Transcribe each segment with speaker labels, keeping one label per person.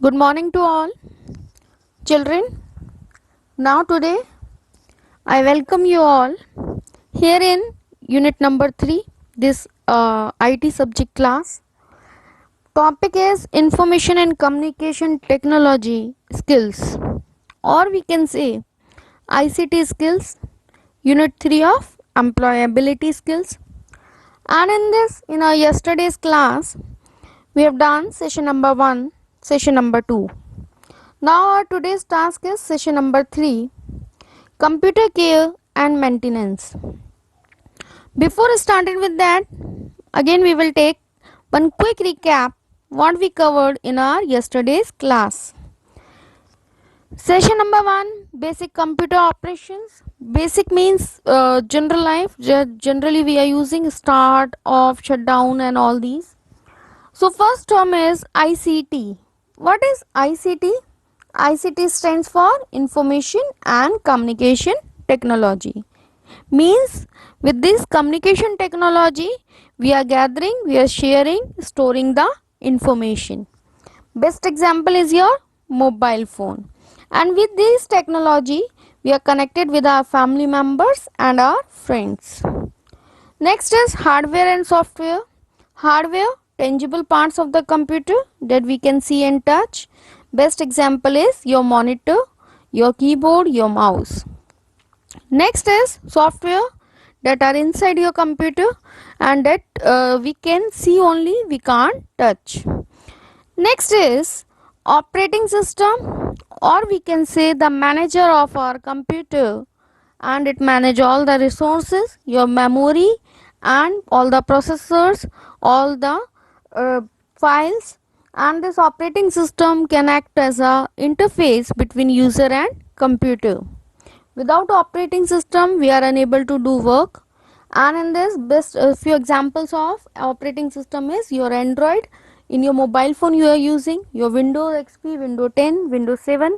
Speaker 1: Good morning to all children. Now today I welcome you all here in unit number 3, this IT subject class. Topic is information and communication technology skills, or we can say ICT skills, unit 3 of employability skills. And in our yesterday's class we have done session number 1, session number 2. Now our today's task is session number 3, computer care and maintenance. Before starting with that, again we will take one quick recap what we covered in our yesterday's class. Session number 1, basic computer operations. Basic means general life. Generally we are using start, off, shutdown and all these. So first term is ICT. What is ICT? ICT stands for Information and Communication Technology. Means with this communication technology we are gathering, we are sharing, storing the information. Best example is your mobile phone. And with this technology we are connected with our family members and our friends. Next is hardware and software. Hardware, tangible parts of the computer that we can see and touch. Best example is your monitor, your keyboard, your mouse. Next is software that are inside your computer and that we can see only, we can't touch. Next is operating system, or we can say the manager of our computer, and it manage all the resources, your memory and all the processors, all the files, and this operating system can act as a interface between user and computer. Without operating system we are unable to do work. And in this best few examples of operating system is your Android. In your mobile phone you are using your Windows XP, Windows 10, Windows 7.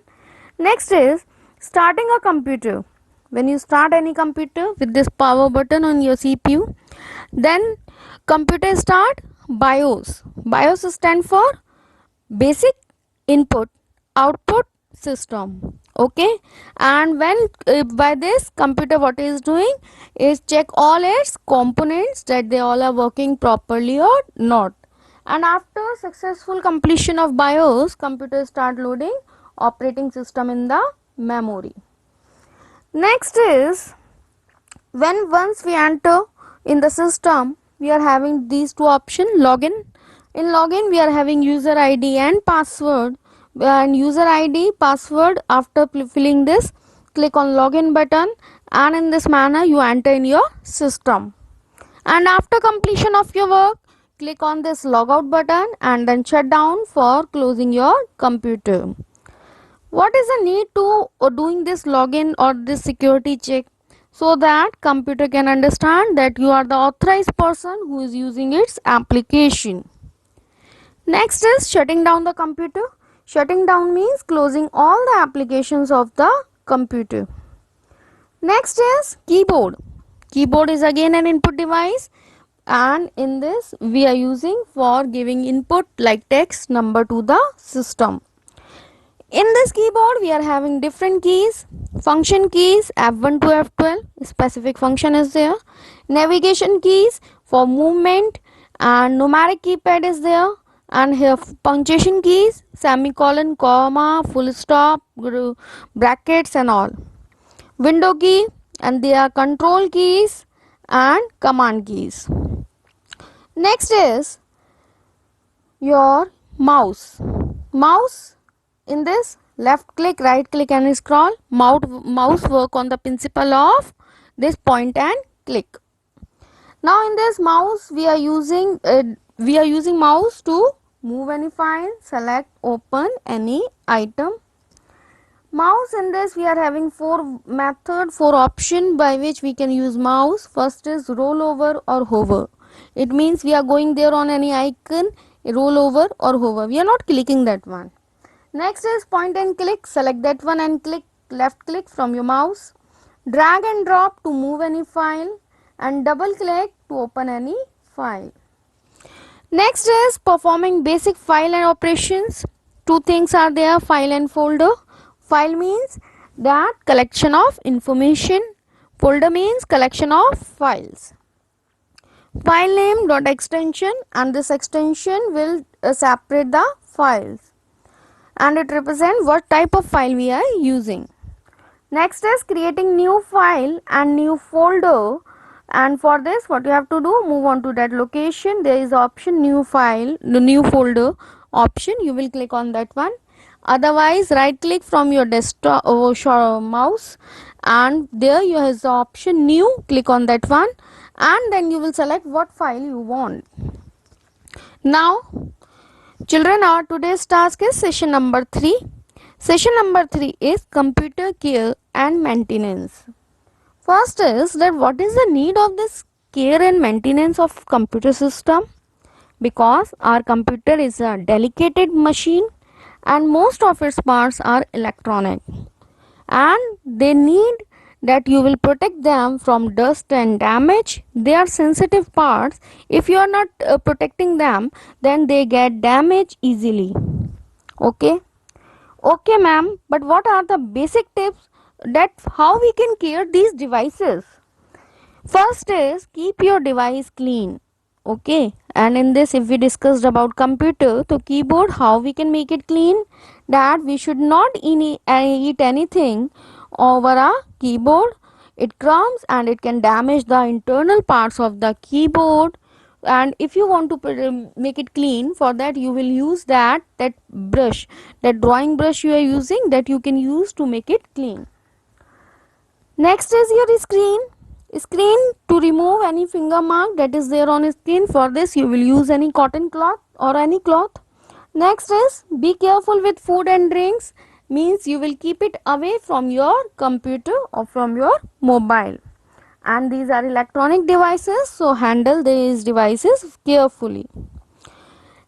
Speaker 1: Next is starting a computer. When you start any computer with this power button on your CPU, then computer start BIOS. BIOS stand for basic input output system. Okay, and when by this computer what is doing is check all its components that they all are working properly or not. And after successful completion of BIOS, computer start loading operating system in the memory. Next is when once we enter in the system we are having these two options. Login. In login we are having user ID and password, and user ID password, after filling this click on login button and in this manner you enter in your system. And after completion of your work click on this logout button and then shut down for closing your computer. What is the need to doing this login or this security check? So that computer can understand that you are the authorized person who is using its application. Next is shutting down the computer. Shutting down means closing all the applications of the computer. Next is keyboard. Keyboard is again an input device, and in this we are using for giving input like text, number to the system. In this keyboard we are having different keys, function keys F1 to F12, specific function is there, navigation keys for movement, and numeric keypad is there, and here punctuation keys, semicolon, comma, full stop, brackets and all, window key, and they are control keys and command keys. Next is your mouse. Mouse, in this left click, right click and scroll. Mouse work on the principle of this point and click. Now in this mouse we are using mouse to move any file, select, open any item. Mouse, in this we are having four option by which we can use mouse. First is roll over or hover. It means we are going there on any icon, roll over or hover, we are not clicking that one. Next is point and click. Select that one and click, left click from your mouse. Drag and drop to move any file, and double click to open any file. Next is performing basic file and operations. two things are there, file and folder. File means that collection of information, folder means collection of files. File name dot extension, and this extension will separate the files and it represents what type of file we are using. Next is creating new file and new folder, and for this what you have to do, move on to that location. There is option new file, the new folder option, you will click on that one. Otherwise right click from your desktop mouse, and there you have the option new, click on that one, and then you will select what file you want. Now children, our today's task is session number 3. Session number 3 is computer care and maintenance. First is that what is the need of this care and maintenance of computer system? Because our computer is a delicate machine and most of its parts are electronic, and they need that you will protect them from dust and damage. They are sensitive parts. If you are not protecting them, then they get damaged easily. Okay. Okay ma'am, but what are the basic tips that how we can care these devices? First is keep your device clean. Okay, and in this if we discussed about computer, so keyboard, how we can make it clean, that we should not eat anything over a keyboard. It crumbs and it can damage the internal parts of the keyboard. And if you want to make it clean, for that you will use that brush, that drawing brush you are using, that you can use to make it clean. Next is your screen to remove any finger mark that is there on screen. For this you will use any cotton cloth or any cloth. Next is be careful with food and drinks, means you will keep it away from your computer or from your mobile. And these are electronic devices, so handle these devices carefully.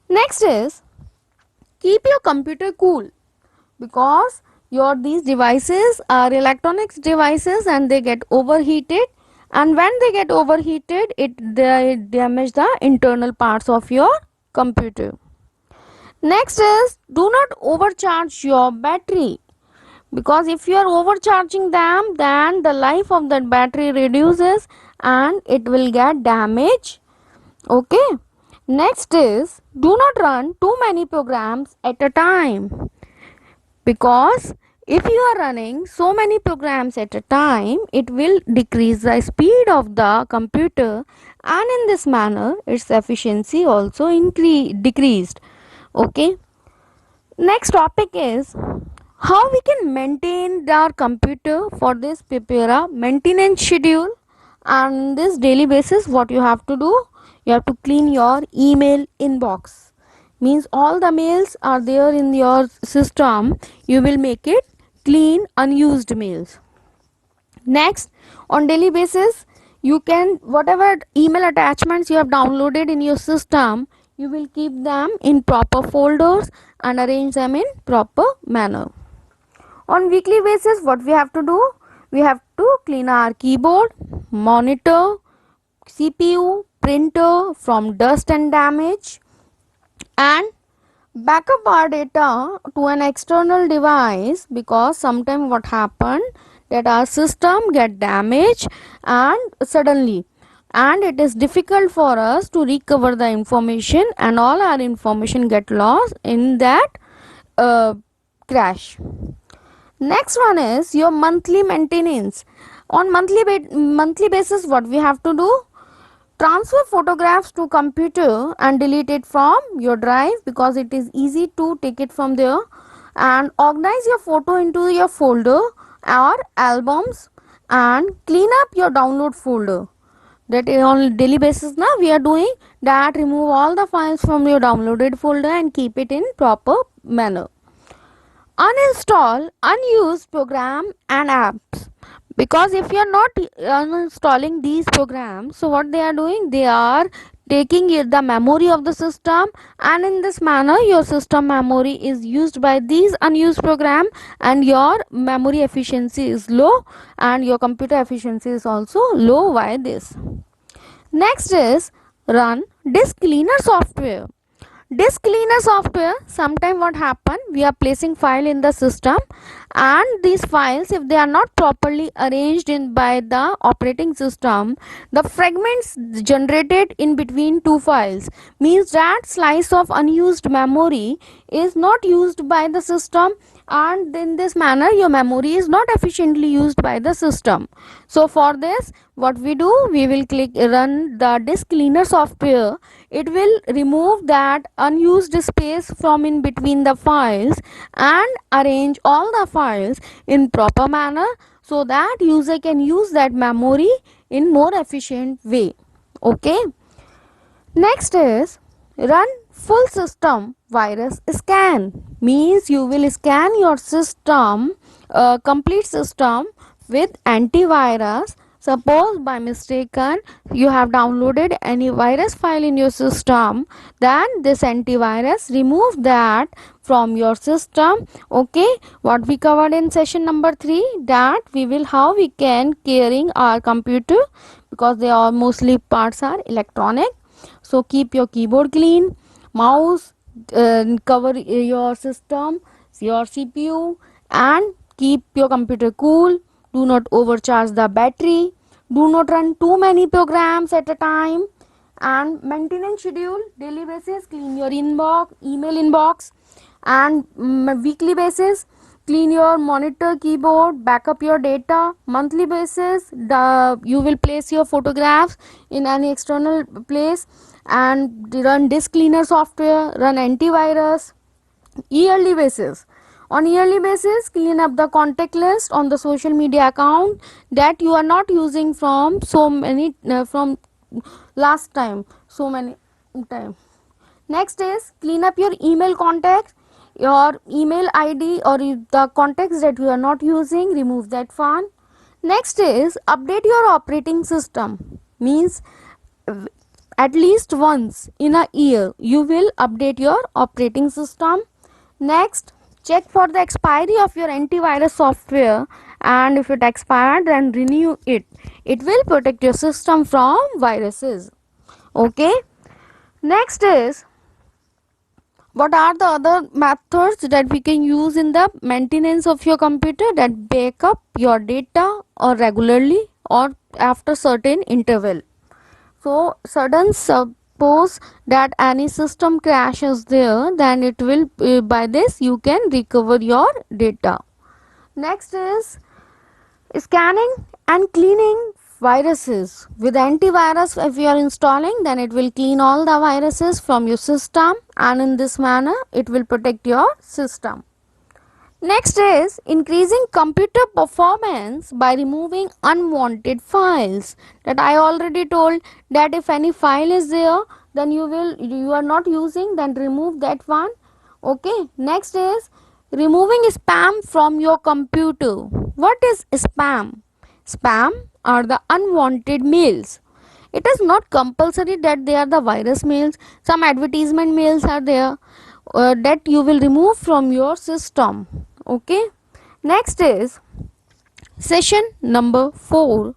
Speaker 1: Next is keep your computer cool, because these devices are electronics devices and they get overheated, and when they get overheated they damage the internal parts of your computer. Next is do not overcharge your battery, because if you are overcharging them, then the life of that battery reduces and it will get damaged. Okay. Next is do not run too many programs at a time, because if you are running so many programs at a time, it will decrease the speed of the computer, and in this manner its efficiency also decreased. Okay. Next topic is how we can maintain our computer. For this prepare a maintenance schedule, and this daily basis what you have to do, you have to clean your email inbox, means all the mails are there in your system, you will make it clean unused mails. Next, on daily basis you can whatever email attachments you have downloaded in your system, you will keep them in proper folders and arrange them in proper manner. On weekly basis what we have to do, we have to clean our keyboard, monitor, CPU, printer from dust and damage, and backup our data to an external device, because sometime what happened that our system get damaged and suddenly, and it is difficult for us to recover the information and all our information get lost in that crash. Next one is your monthly maintenance. On monthly basis what we have to do, transfer photographs to computer and delete it from your drive, because it is easy to take it from there, and organize your photo into your folder or albums, and clean up your download folder. That is on daily basis now we are doing that, remove all the files from your downloaded folder and keep it in proper manner. Uninstall unused program and apps, because if you are not uninstalling these programs, so what they are doing, they are taking the memory of the system, and in this manner your system memory is used by these unused program, and your memory efficiency is low and your computer efficiency is also low by this. Next is run disk cleaner software. Disk cleaner software, sometime what happen, we are placing file in the system, and these files, if they are not properly arranged in by the operating system, the fragments generated in between two files means that slice of unused memory is not used by the system, and in this manner your memory is not efficiently used by the system. So for this, what we do, we will run the disk cleaner software. It will remove that unused space from in between the files and arrange all the files in proper manner, so that user can use that memory in more efficient way. Okay. Next is run full system virus scan, means you will scan your system, complete system with antivirus. Suppose by mistaken you have downloaded any virus file in your system, then this antivirus remove that from your system. Okay, what we covered in session number 3, that we will how we can caring our computer, because they are mostly parts are electronic. So keep your keyboard clean, mouse, cover your system, your CPU, and keep your computer cool. Do not overcharge the battery. Do not run too many programs at a time, and maintenance schedule daily basis. Clean your inbox, email inbox, and weekly basis clean your monitor, keyboard, backup your data. Monthly basis, you will place your photographs in any external place, and run disk cleaner software, run antivirus. Yearly basis, on yearly basis clean up the contact list on the social media account that you are not using from so many from last time, so many time. Next is clean up your email contacts, your email id or the contacts that you are not using, remove that one. Next is update your operating system, means at least once in a year you will update your operating system. Next, check for the expiry of your antivirus software, and if it expired, then renew it. It will protect your system from viruses. Okay. Next is, what are the other methods that we can use in the maintenance of your computer, that backup your data or regularly or after certain interval. So sudden suppose that any system crashes there, then it will by this you can recover your data. Next is scanning and cleaning viruses. With antivirus, if you are installing, then it will clean all the viruses from your system, and in this manner it will protect your system. Next is increasing computer performance by removing unwanted files. That I already told, that if any file is there, then you are not using, then remove that one. Okay. Next is removing spam from your computer. What is spam? Spam are the unwanted mails. It is not compulsory that they are the virus mails. Some advertisement mails are there, that you will remove from your system. Okay. Next is session number 4,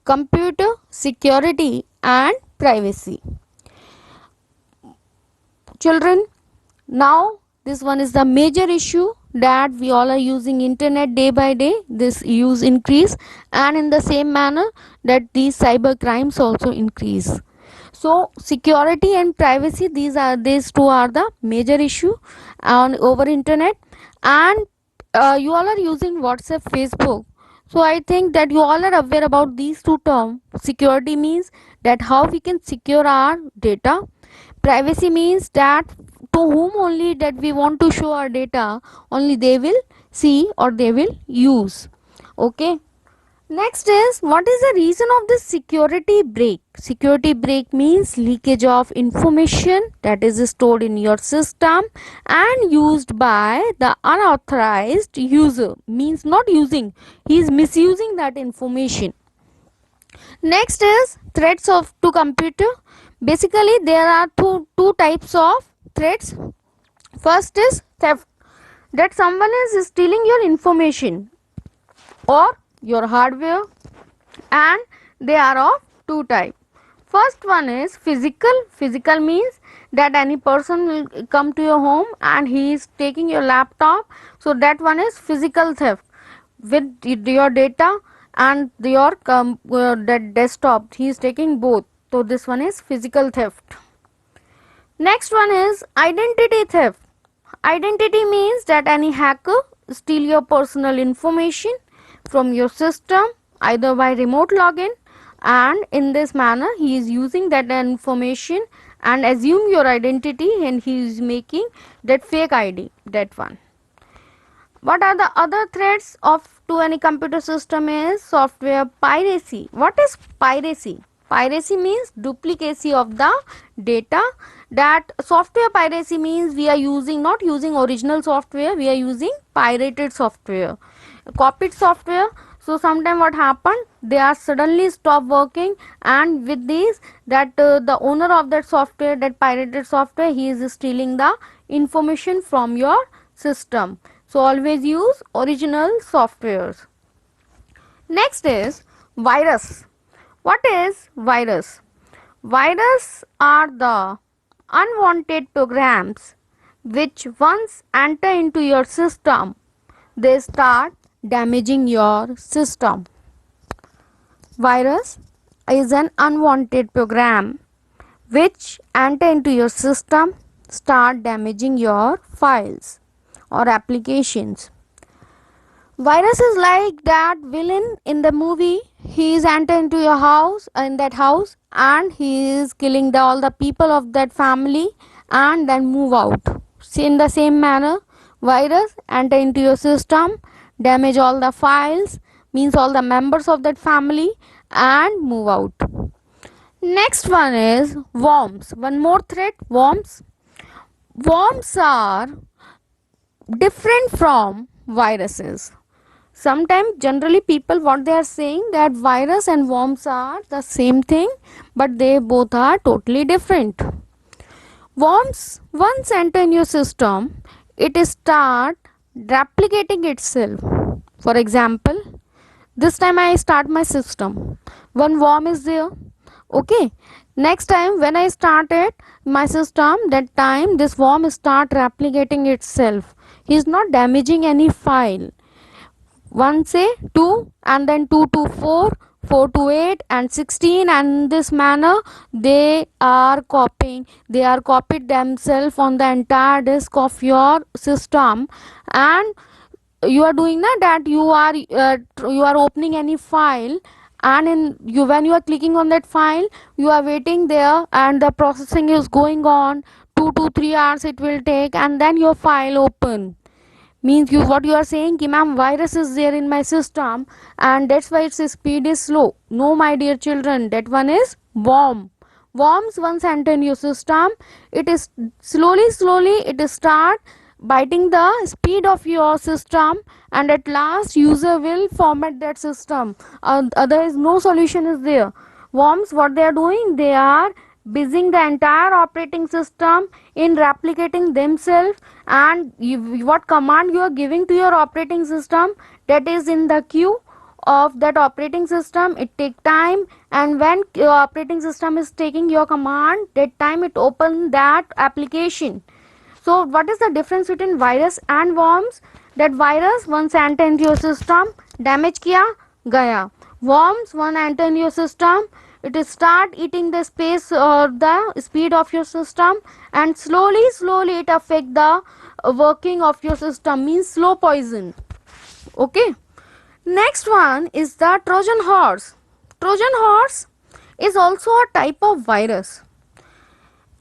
Speaker 1: computer security and privacy. Children, now this one is the major issue, that we all are using internet day by day. This use increase, and in the same manner that these cyber crimes also increase. So security and privacy, these two are the major issue on over internet. And you all are using WhatsApp, Facebook, so I think that you all are aware about these two terms. Security means that how we can secure our data. Privacy means that to whom only that we want to show our data, only they will see or they will use. Okay. Next is, what is the reason of this security break? Security break means leakage of information that is stored in your system and used by the unauthorized user, means not using, he is misusing that information. Next is threats of to computer. Basically there are two types of threats. First is theft, that someone is stealing your information or your hardware, and they are of two types. First one is physical. Physical means that any person will come to your home and he is taking your laptop, so that one is physical theft. With your data and your that desktop, he is taking both, so this one is physical theft. Next one is identity theft. Identity means that any hacker steal your personal information from your system either by remote login, and in this manner he is using that information and assume your identity, and he is making that fake ID, that one. What are the other threats of to any computer system is software piracy. What is piracy? Piracy means duplicacy of the data. That software piracy means we are using not using original software, we are using pirated software, copied software. So sometime what happened, they are suddenly stop working, and with this that the owner of that software, that pirated software, he is stealing the information from your system. So always use original softwares. Next is virus. What is virus? Virus are the unwanted programs which once enter into your system, they start damaging your system. Virus is an unwanted program which enter into your system, start damaging your files or applications. Virus is like that villain in the movie. He is enter into your house, in that house, and he is killing all the people of that family and then move out. See, in the same manner, virus enter into your system, damage all the files, means all the members of that family, and move out. Next one is worms. One more threat, worms. Worms are different from viruses. Sometimes generally people what they are saying that virus and worms are the same thing, but they both are totally different. Worms once enter in your system, it start replicating itself. For example, this time I start my system, one worm is there. Okay, next time when I started my system, that time this worm start replicating itself. He is not damaging any file. 1 say 2 and then 2 to 4, 4 to 8 and 16, and this manner they are copied themselves on the entire disk of your system. And you are doing that you are opening any file, and when you are clicking on that file, you are waiting there and the processing is going on. 2 to 3 hours it will take, and then your file open. Means you what you are saying ki ma'am, virus is there in my system and that's why its speed is slow. No my dear children, that one is worm. Worms once enter in your system, it is slowly it start biting the speed of your system, and at last user will format that system. Otherwise no solution is there. Worms what they are doing, they are busying the entire operating system in replicating themselves, and what command you are giving to your operating system, that is in the queue of that operating system, it take time, and when your operating system is taking your command, that time it open that application. So what is the difference between virus and worms? That virus once enter into your system, damage kiya gaya. Worms once enter in your system, it is start eating the space or the speed of your system, and slowly it affect the working of your system, means slow poison. Okay. Next one is the Trojan horse. Trojan horse is also a type of virus.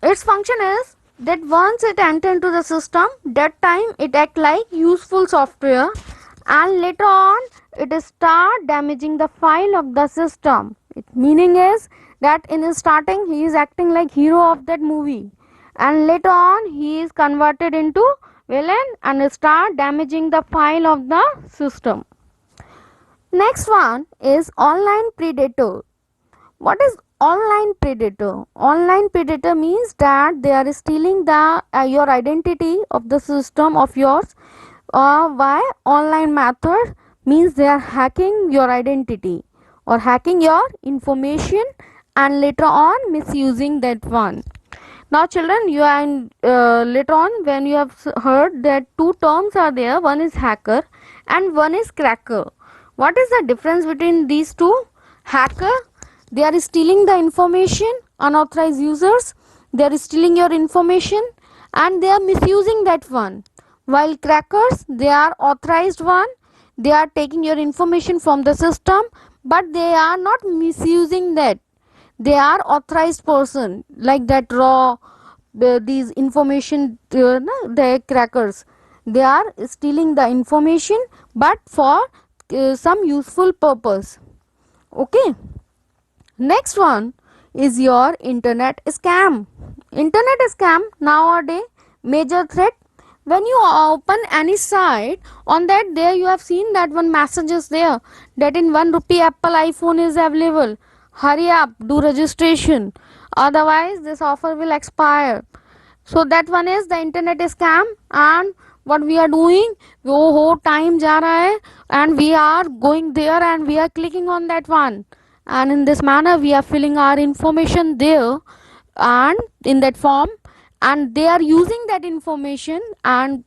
Speaker 1: Its function is that once it enter into the system, that time it act like useful software, and later on it start damaging the file of the system. Meaning is that in starting he is acting like hero of that movie, and later on he is converted into villain and start damaging the file of the system. Next one is online predator. What is online predator? Online predator means that they are stealing the your identity of the system of yours by online method, means they are hacking your identity or hacking your information and later on misusing that one. Now children, you are later on when you have heard that two terms are there, one is hacker and one is cracker. What is the difference between these two? Hacker, they are stealing the information, unauthorized users, they are stealing your information and they are misusing that one. While crackers, they are authorized one, they are taking your information from the system but they are not misusing that. They are authorized person, like that raw these information, the crackers, they are stealing the information but for some useful purpose. Okay, next one is your internet scam. Internet scam nowadays major threat. When you open any site, on that there you have seen that one message is there that in 1 rupee Apple iPhone is available, hurry up, do registration, otherwise this offer will expire. So that one is the internet scam. And what we are doing, वो हो time जा रहा है and we are going there and we are clicking on that one, and in this manner we are filling our information there and in that form, and they are using that information, and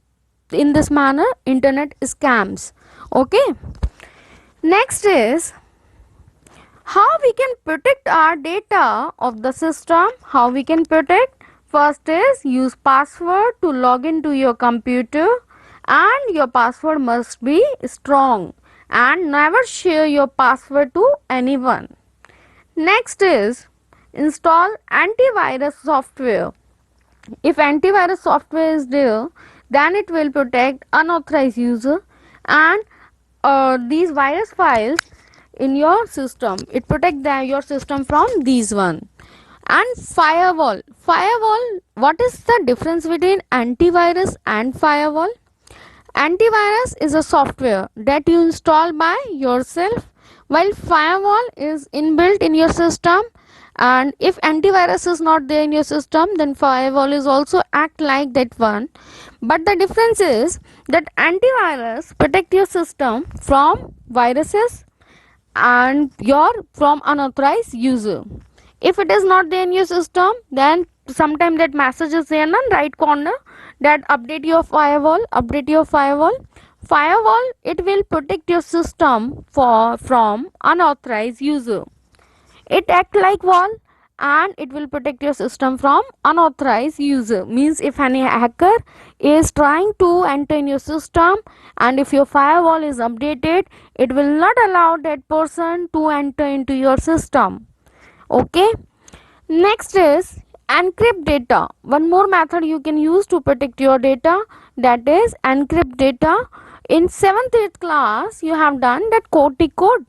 Speaker 1: in this manner internet scams. Okay, next is how we can protect our data of the system. How we can protect? First is use password to log into your computer, and your password must be strong and never share your password to anyone. Next is install antivirus software. If antivirus software is there, then it will protect unauthorized user and these virus files in your system. It protect your system from these one. And firewall. Firewall, what is the difference between antivirus and firewall? Antivirus is a software that you install by yourself, while firewall is inbuilt in your system. And if antivirus is not there in your system, then firewall is also act like that one. But the difference is that antivirus protect your system from viruses and your from unauthorized user. If it is not there in your system, then sometime that message is there in the right corner that update your firewall, update your firewall. Firewall, it will protect your system from unauthorized user. It act like wall and it will protect your system from unauthorized user. Means if any hacker is trying to enter in your system and if your firewall is updated, it will not allow that person to enter into your system. Okay, next is encrypt data. One more method you can use to protect your data, that is encrypt data. In 7th 8th class you have done that code decode.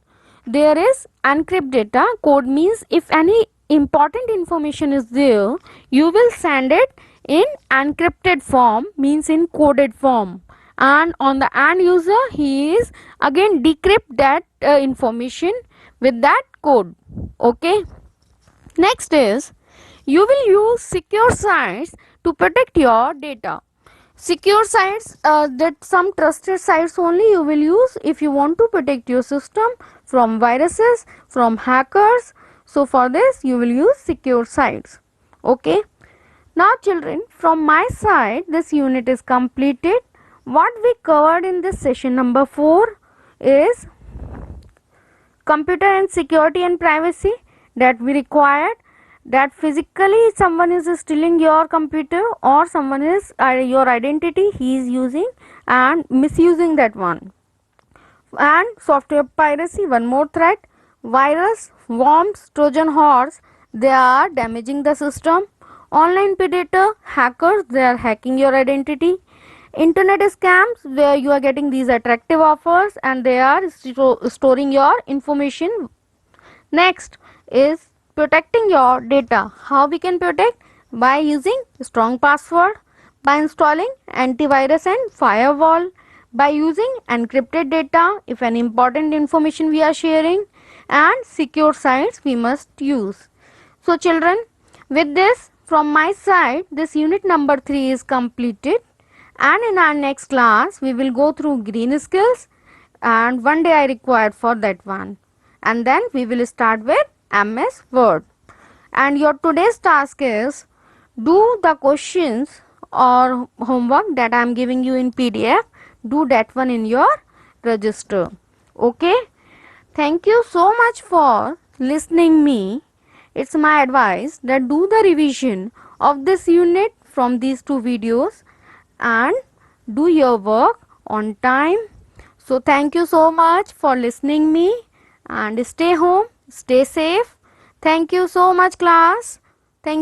Speaker 1: There is encrypt data. Code means if any important information is there, you will send it in encrypted form, means in coded form, and on the end user he is again decrypt that information with that code. Okay, next is you will use secure sites to protect your data. Secure sites, that some trusted sites only you will use if you want to protect your system from viruses, from hackers. So for this you will use secure sites. Okay, now children, from my side this unit is completed. What we covered in this session number 4 is computer and security and privacy, that we required that physically someone is stealing your computer or someone is your identity he is using and misusing that one. And software piracy, one more threat, virus, worms, trojan horse, they are damaging the system. Online predator, hackers, they are hacking your identity. Internet scams, where you are getting these attractive offers and they are storing your information. Next is protecting your data. How we can protect? By using strong password, by installing antivirus and firewall, by using encrypted data if any important information we are sharing, and secure sites we must use. So children, with this from my side this unit number 3 is completed, and in our next class we will go through green skills, and one day I required for that one, and then we will start with MS Word. And your today's task is do the questions or homework that I am giving you in PDF. Do that one in your register. Okay. Thank you so much for listening me. It's my advice that do the revision of this unit from these two videos and do your work on time. So thank you so much for listening me and stay home, stay safe. Thank you so much class.